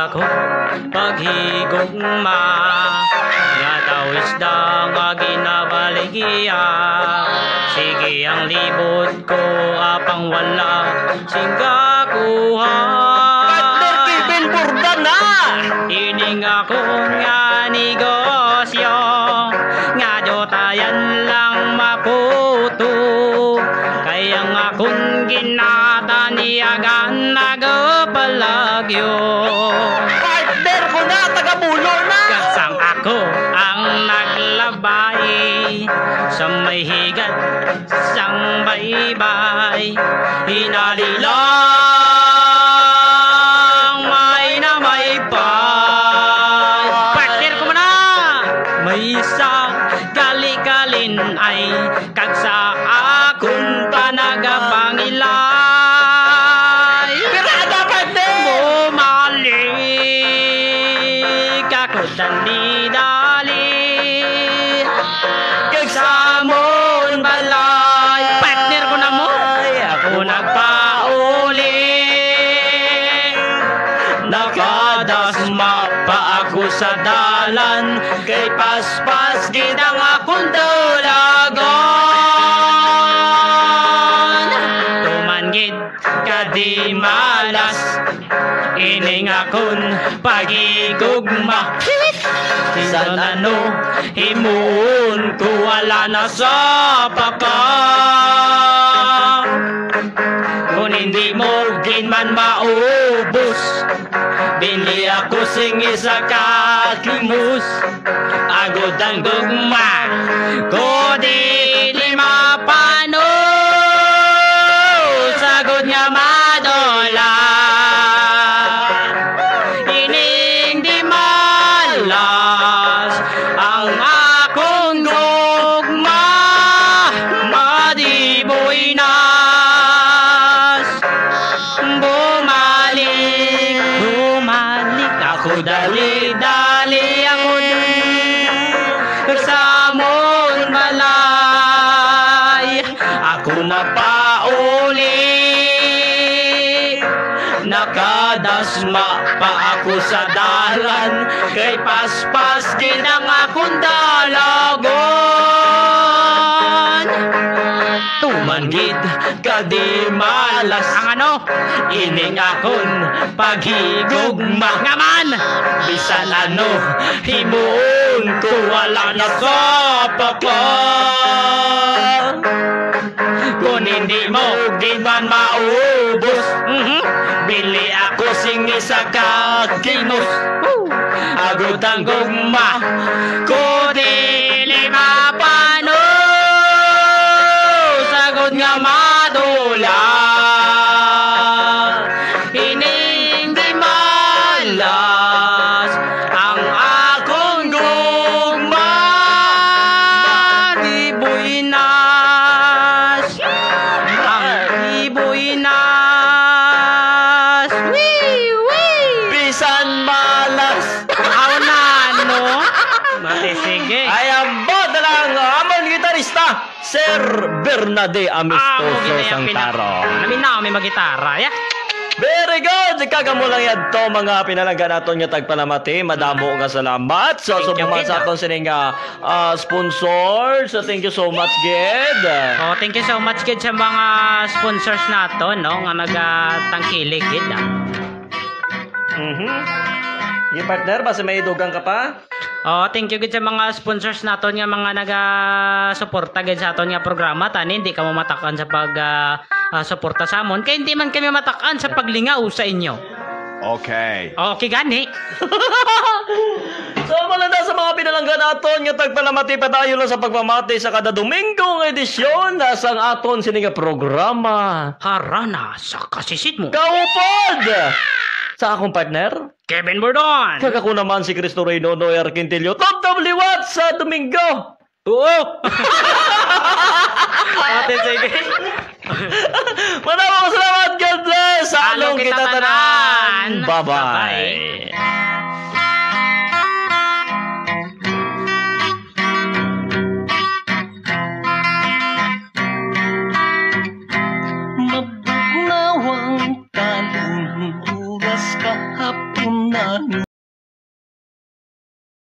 ako paghigugma nga daw isda nga ginabaligya. Sige ang libot ko apang wala singga kuha. Partner Bilburda na! Ining ako nga negosyo nga jotayan lang maputo. Kaya nga kung ginataniyagan nagapalagyo. Partner ko na, taga-Bulo na! Kasang ako ang naglabay sa may higat sang baybay. Hinalilang may na may pay. Partner ko na! May isa gali-galin ay kag sa akong panagapangilay. Pirada, partner! Bumalik ako dali-dali kag sa mon balay. Partner ko na mo, ako nagpauli. Nakadasma pa ako sa dalan kay paspas gid ang akong dulagon. Tumanggid kadi malas ining akong pagigugma. Bisan ano himuon ko wala na sa paka. Kung hindi mo ginman maubos, bili ako singi sa kakimus. Agod ang gugma ko di lima pano. Sagod nga madola ining di malas ang akong gugma. Madiboy nas bumalik ako dali-dali ako sa mon balay. Ako na pauli, nakadasma pa ako sa dalan kay paspas din ang akong dalagon. Tumanggid kadi malas ang ano ining akong paghigugma nga man. Bisan ano himuon ko wala na sa paka. Kung hindi mo ginman maubos, bili ako singi sa kakimus. Agod ang gugma ko di lima pano. Sagod nga madula ining di malas ang akong gugma. Iboy nas ang iboy nas. Bisan malas aw na no. Mati sige. Ay, ambot na lang amon gitarista, Sir Bernade Amistoso Santaro. Namin na may magitara, ya. Very good! Kagamo lang yan to mga pinalangga naton nga tagpalamati. Madamo nga salamat. So, Thank you, subuman sa Gid. aton sining sponsor. So, thank you so much, Gid. Oh, thank you so much kid sa mga sponsors nato no nga nagatangkilik kid. Yung partner, basta may dugang ka pa? Oh, thank you gid sa mga sponsors naton nga mga naga-suporta gid sa aton nga programa. Tani hindi ka mo matakan sa pag suporta sa amon kay hindi man kami matakan sa paglingaw sa inyo. Okay. Okay gani. So, malanda sa mga pinalangga naton nga tagpalamati pa tayo lang sa pagpamati sa kada Domingong edisyon sa aton sining programa. Harana sa kasisit mo. Kaupod! Sa akong partner, Kevin Bordon. kagako naman si Cristo Reyno Noy Arquintillo. Top liwat sa Domingo! Oo. Ate sige. Maraming salamat, God bless! Salong kita tanan! Bye-bye! Mabugnawang talong oras kahapon. na